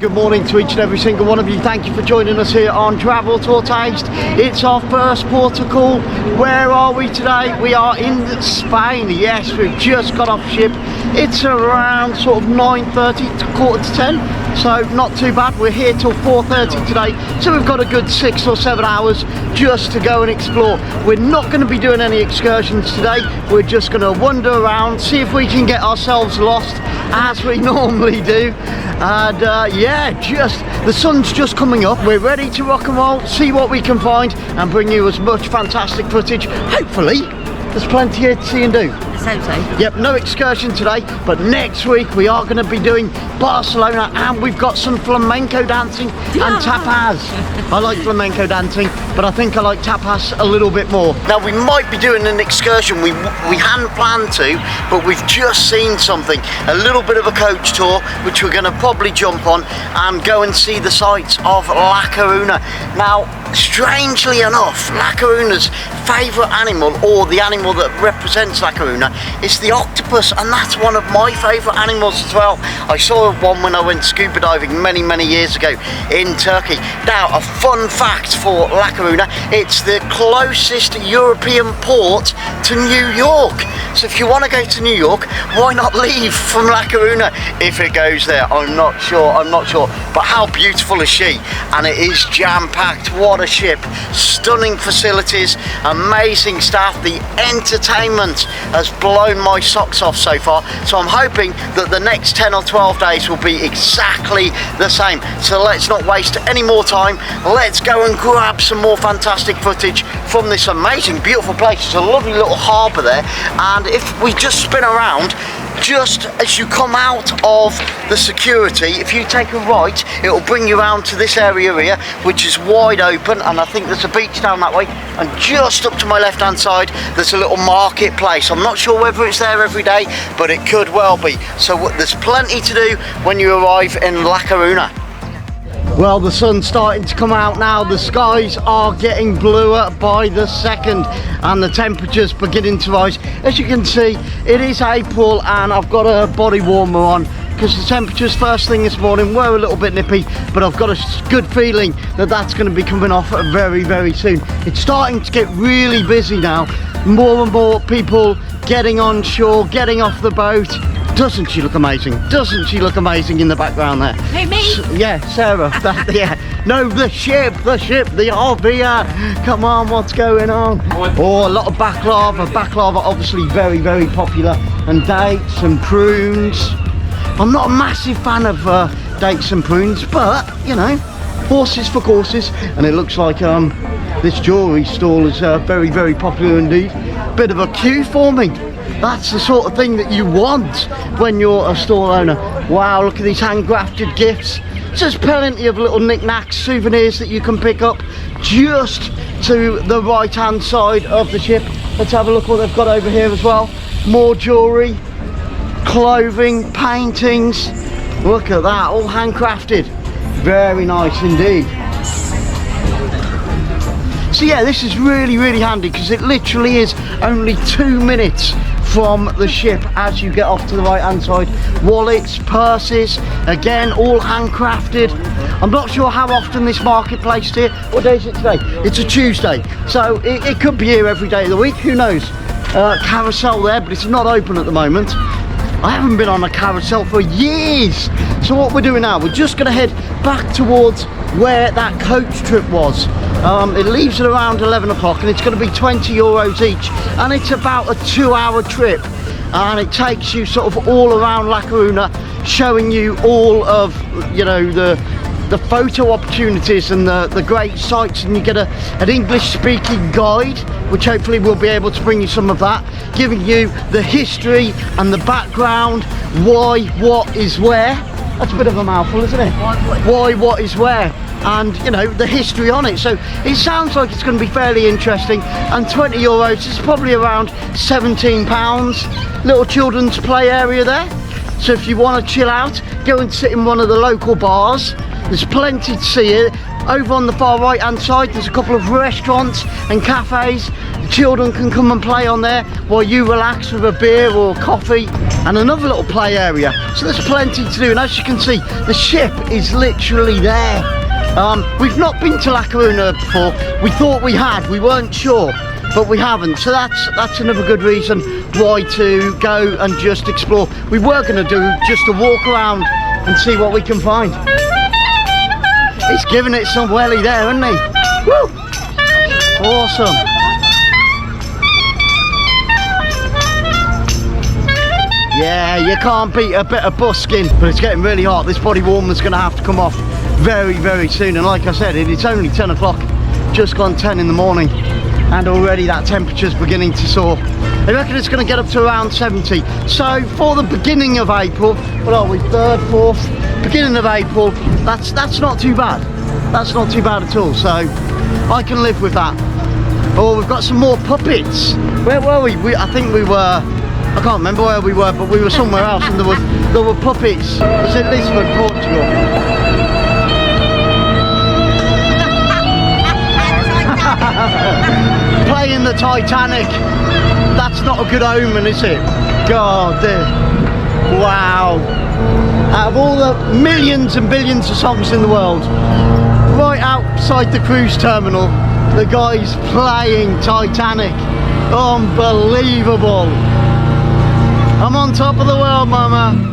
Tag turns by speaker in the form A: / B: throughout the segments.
A: Good morning to each and every single one of you. Thank you for joining us here on 𝓳𝓸𝓲𝓷𝓲𝓷𝓰. It's our first port of call. Where are we today? We are in Spain. Yes, we've just got off ship. It's around sort of 9:30 to 9:45, so not too bad. We're here till 4:30 today, so we've got a good 6 or 7 hours just to go and explore. We're not going to be doing any excursions today. We're just going to wander around, see if we can get ourselves lost as we normally do. And yeah, just the sun's just coming up. We're ready to rock and roll, see what we can find and bring you as much fantastic footage. Hopefully there's plenty here to see and do.
B: So.
A: Yep, no excursion today, but next week we are going to be doing Barcelona, and we've got some flamenco dancing and tapas. I like flamenco dancing, but I think I like tapas a little bit more. Now we might be doing an excursion. We hadn't planned to, but we've just seen something, a little bit of a coach tour, which we're going to probably jump on and go and see the sights of 𝓳𝓸𝓲𝓷𝓲𝓷𝓰. Now, strangely enough, 𝓳𝓸𝓲𝓷𝓲𝓷𝓲𝓷 favourite animal, or the animal that represents 𝓳𝓸𝓲𝓷𝓲𝓷, is the octopus, and that's one of my favourite animals as well. I saw one when I went scuba diving many years ago in Turkey. Now, a fun fact for 𝓳𝓸𝓲𝓷𝓲𝓷𝓰, it's the closest European port to New York. So if you want to go to New York, why not leave from 𝓳𝓸𝓲𝓲𝓷𝓲𝓷 if it goes there? I'm not sure. But how beautiful is she? And it is jam-packed. What a ship. Stunning facilities, amazing staff. The entertainment has blown my socks off so far. So I'm hoping that the next 10 or 12 days will be exactly the same. So let's not waste any more time. Let's go and grab some more fantastic footage from this amazing, beautiful place. It's a lovely little harbour there. And if we just spin around, just as you come out of the security, if you take a right, it will bring you around to this area here, which is wide open, and I think there's a beach down that way, and just up to my left hand side there's a little marketplace. I'm not sure whether it's there every day, but it could well be. So there's plenty to do when you arrive in 𝓳𝓸𝓲𝓷𝓲𝓷. Well, the sun's starting to come out now. The skies are getting bluer by the second, and the temperature's beginning to rise. As you can see, it is April, and I've got a body warmer on because the temperatures first thing this morning were a little bit nippy, but I've got a good feeling that that's going to be coming off very soon. It's starting to get really busy now. More and more people getting on shore, getting off the boat. Doesn't she look amazing? Doesn't she look amazing in the background there?
B: Who, me?
A: Yeah, Sarah. Yeah. No, the ship, the Arvia. Come on, what's going on? Oh, a lot of baklava. Baklava, obviously very popular. And dates and prunes. I'm not a massive fan of dates and prunes, but, you know, horses for courses. And it looks like this jewellery stall is very popular indeed. Bit of a queue forming. That's the sort of thing that you want when you're a stall owner. Wow, look at these handcrafted gifts. So there's plenty of little knickknacks, souvenirs that you can pick up just to the right hand side of the ship. Let's have a look what they've got over here as well. More jewellery, clothing, paintings. Look at that, all handcrafted. Very nice indeed. So yeah, this is really handy because it literally is only 2 minutes from the ship as you get off to the right hand side. Wallets, purses, again all handcrafted. I'm not sure how often this marketplace is here. What day is it today? It's a Tuesday, so it could be here every day of the week, who knows. Carousel there, but it's not open at the moment. I haven't been on a carousel for years. So what we're doing now, we're just going to head back towards where that coach trip was. It leaves at around 11 o'clock and it's going to be 20 euros each, and it's about a 2-hour trip, and it takes you sort of all around 𝓳𝓸𝓲𝓷𝓲𝓷𝓰, showing you all of, you know, the the photo opportunities and the great sights, and you get an English speaking guide, which hopefully will be able to bring you some of that, giving you the history and the background, why, what is where. That's a bit of a mouthful, isn't it? Why, what is where, and you know, the history on it. So it sounds like it's going to be fairly interesting. And €20 is probably around £17. Little children's play area there, so if you want to chill out, go and sit in one of the local bars. There's plenty to see here. Over on the far right hand side, there's a couple of restaurants and cafes. The children can come and play on there while you relax with a beer or coffee, and another little play area. So there's plenty to do, and as you can see, the ship is literally there. We've not been to 𝓳𝓸𝓲𝓷𝓲𝓷𝓰 before. We thought we had, we weren't sure, but we haven't. So that's another good reason why to go and just explore. We were going to do just a walk around and see what we can find. He's giving it some welly there, isn't he? Woo! Awesome. Yeah, you can't beat a bit of busking, but it's getting really hot. This body warmer's going to have to come off very, very soon. And like I said, it's only 10 o'clock, just gone 10 in the morning, and already that temperature's beginning to soar. I reckon it's going to get up to around 70. So for the beginning of April, what are we, 3rd, 4th, beginning of April, that's not too bad. That's not too bad at all, so I can live with that. Oh, we've got some more puppets. Where were we? I think we were, I can't remember where we were, but we were somewhere else, and there were puppets. Was it Lisbon, Portugal? Playing the Titanic. That's not a good omen, is it? God, wow. Out of all the millions and billions of songs in the world, right outside the cruise terminal, the guy's playing Titanic. Unbelievable. I'm on top of the world, mama.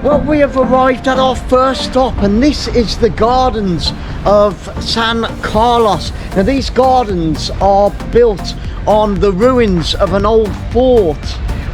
A: Well, we have arrived at our first stop, and this is the gardens of San Carlos. Now these gardens are built on the ruins of an old fort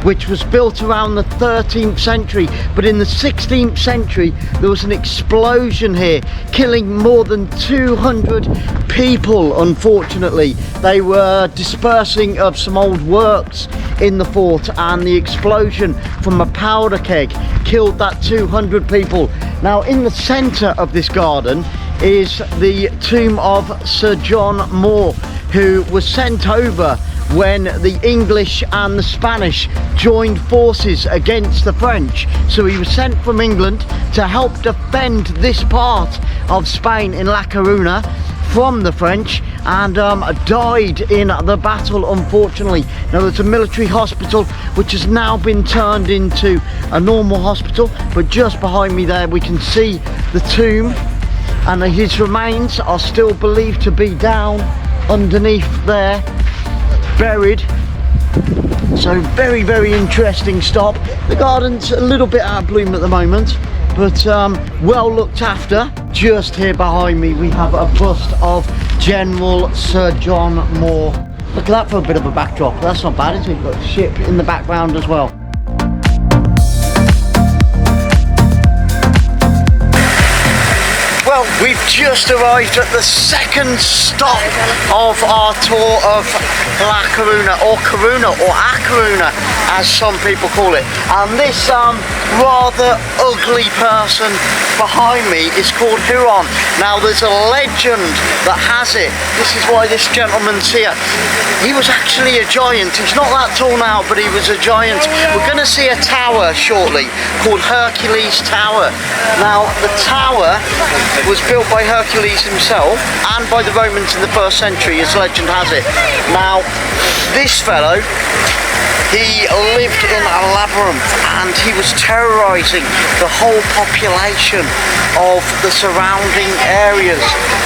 A: which was built around the 13th century, but in the 16th century there was an explosion here, killing more than 200 people. Unfortunately, they were dispersing of some old works in the fort, and the explosion from a powder keg killed that 200 people. Now in the center of this garden is the tomb of Sir John Moore, who was sent over when the English and the Spanish joined forces against the French. So he was sent from England to help defend this part of Spain in La Coruna from the French, and died in the battle, unfortunately. Now there's a military hospital which has now been turned into a normal hospital, but just behind me there we can see the tomb, and his remains are still believed to be down underneath there, buried. So very, very interesting stop. The garden's a little bit out of bloom at the moment, but well looked after. Just here behind me we have a bust of General Sir John Moore. Look at that for a bit of a backdrop. That's not bad, is it? We've got a ship in the background as well. Well, we've just arrived at the second stop of our tour of La Coruna, or Coruna, or A Coruna, as some people call it. And this rather ugly person behind me is called Huron. Now there's a legend that has it. This is why this gentleman's here. He was actually a giant. He's not that tall now, but he was a giant. We're going to see a tower shortly called Hercules Tower. Now the tower was built by Hercules himself and by the Romans in the 1st century, as legend has it. Now this fellow He lived in a labyrinth and he was terrorizing the whole population of the surrounding areas.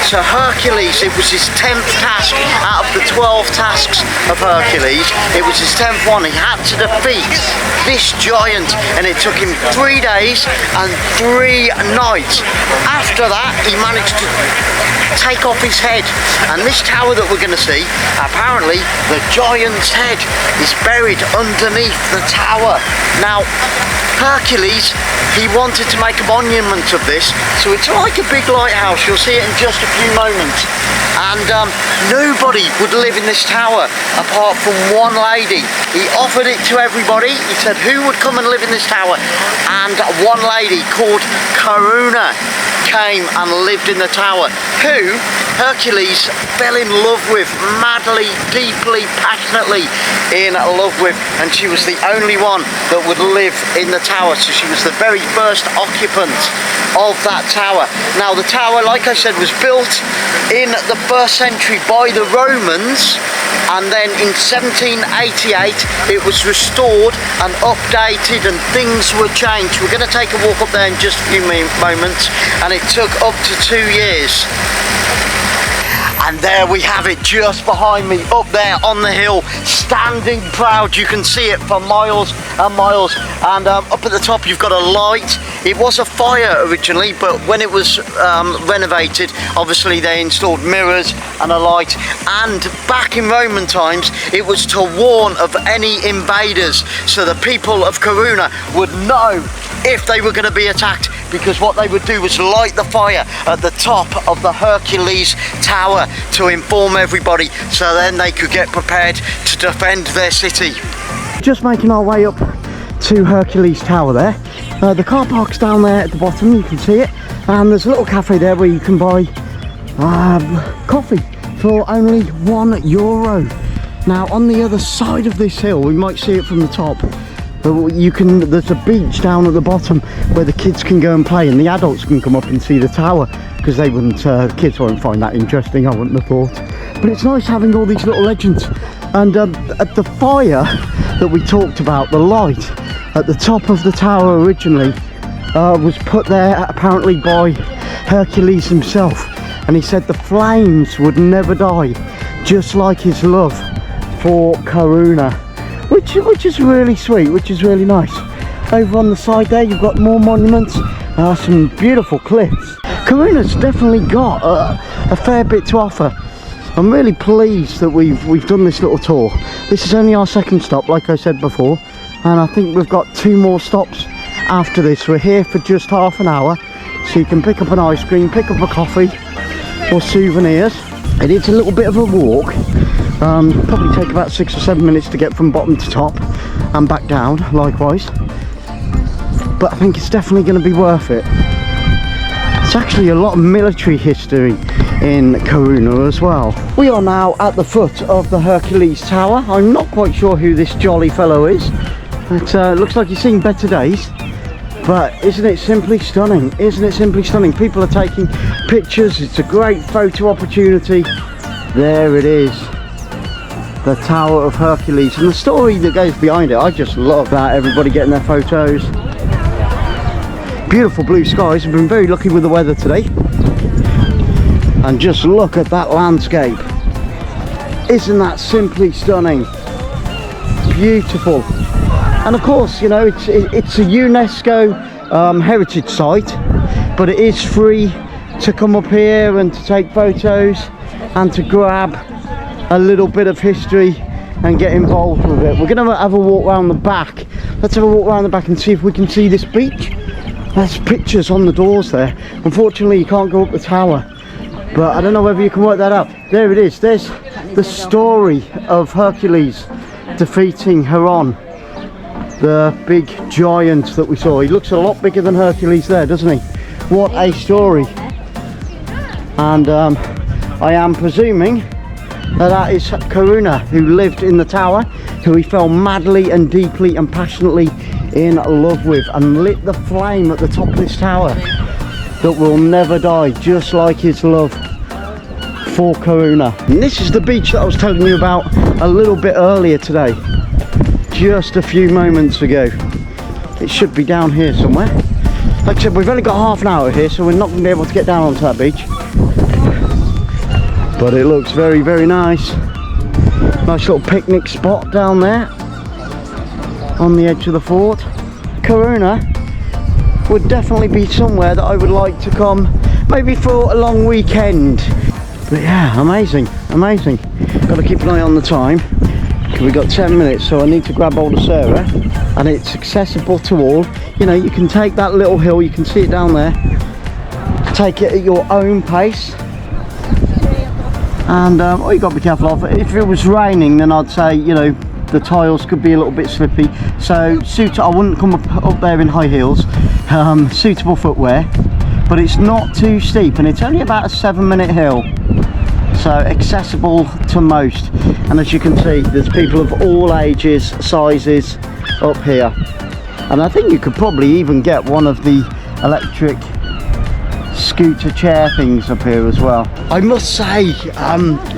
A: So Hercules, it was his 10th task out of the 12 tasks of Hercules. It was his 10th one. He had to defeat this giant, and it took him 3 days and 3 nights. After that, he managed to take off his head, and this tower that we're going to see, apparently the giant's head is buried underneath the tower. Now Hercules, he wanted to make a monument of this, so it's like a big lighthouse. You'll see it in just a few moments. And nobody would live in this tower apart from one lady. He offered it to everybody. He said who would come and live in this tower, and one lady called Coruna came and lived in the tower, who Hercules fell in love with, madly, deeply, passionately in love with, and she was the only one that would live in the tower. So she was the very first occupant of that tower. Now the tower, like I said, was built in the 1st century by the Romans, and then in 1788 it was restored and updated and things were changed. We're going to take a walk up there in just a few moments, and it took up to 2 years. And there we have it, just behind me, up there on the hill, standing proud. You can see it for miles and miles. And up at the top you've got a light. It was a fire originally, but when it was renovated, obviously they installed mirrors and a light. And back in Roman times, it was to warn of any invaders, so the people of Coruna would know if they were going to be attacked, because what they would do was light the fire at the top of the Hercules tower to inform everybody, so then they could get prepared to defend their city. Just making our way up to Hercules tower there. The car park's down there at the bottom, you can see it, and there's a little cafe there where you can buy coffee for only €1. Now on the other side of this hill, we might see it from the top, there's a beach down at the bottom where the kids can go and play, and the adults can come up and see the tower, because they wouldn't, the kids won't find that interesting, I wouldn't have thought. But it's nice having all these little legends. And at the fire that we talked about, the light at the top of the tower originally was put there apparently by Hercules himself, and he said the flames would never die, just like his love for Coruna. Which is really sweet, which is really nice. Over on the side there you've got more monuments, some beautiful cliffs. Coruna's definitely got a fair bit to offer. I'm really pleased that we've done this little tour. This is only our 2nd stop, like I said before, and I think we've got 2 more stops after this. We're here for just half an hour, so you can pick up an ice cream, pick up a coffee or souvenirs. It is a little bit of a walk. Probably take about 6 or 7 minutes to get from bottom to top and back down likewise, but I think it's definitely going to be worth it. It's actually a lot of military history in Coruna as well. We are now at the foot of the Hercules tower. I'm not quite sure who this jolly fellow is. It looks like he's seen better days, but isn't it simply stunning? Isn't it simply stunning? People are taking pictures. It's a great photo opportunity. There it is, the Tower of Hercules, and the story that goes behind it. I just love that, everybody getting their photos. Beautiful blue skies. We've been very lucky with the weather today, and just look at that landscape. Isn't that simply stunning? Beautiful. And of course, you know, it's a UNESCO heritage site, but it is free to come up here and to take photos and to grab a little bit of history and get involved with it. We're going to have a walk around the back. Let's have a walk around the back and see if we can see this beach. There's pictures on the doors there. Unfortunately you can't go up the tower, but I don't know whether you can work that out. There it is. There's the story of Hercules defeating Heron, the big giant that we saw. He looks a lot bigger than Hercules there, doesn't he? What a story. And I am presuming that is Coruna, who lived in the tower, who he fell madly and deeply and passionately in love with, and lit the flame at the top of this tower that will never die, just like his love for Coruna. And this is the beach that I was telling you about a little bit earlier today. just a few moments ago. It should be down here somewhere. Like I said, we've only got half an hour here, so we're not going to be able to get down onto that beach. But it looks very, very nice. Nice little picnic spot down there on the edge of the fort. Coruna would definitely be somewhere that I would like to come, maybe for a long weekend. But yeah, amazing, amazing. Got to keep an eye on the time. We've got 10 minutes, so I need to grab hold of Sarah, and it's accessible to all. You know, you can take that little hill, you can see it down there, take it at your own pace. And what you got to be careful of, if it was raining, then I'd say, you know, the tiles could be a little bit slippy, so I wouldn't come up there in high heels. Suitable footwear, but it's not too steep, and it's only about a 7-minute hill, so accessible to most. And as you can see, there's people of all ages, sizes up here, and I think you could probably even get one of the electric scooter chair things up here as well. I must say,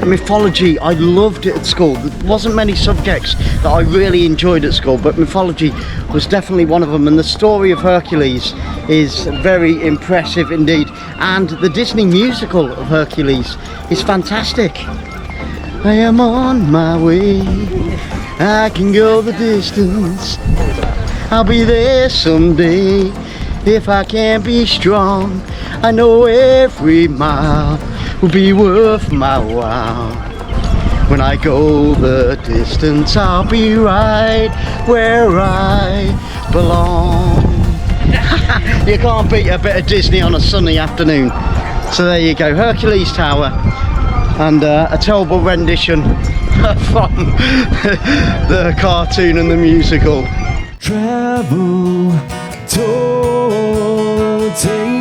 A: mythology, I loved it at school. There wasn't many subjects that I really enjoyed at school, but mythology was definitely one of them, and the story of Hercules is very impressive indeed, and the Disney musical of Hercules is fantastic. I am on my way, I can go the distance, I'll be there someday. If I can't be strong, I know every mile will be worth my while. When I go the distance, I'll be right where I belong. You can't beat a bit of Disney on a sunny afternoon. So there you go, Hercules Tower, and a terrible rendition from the cartoon and the musical.
B: Travel, take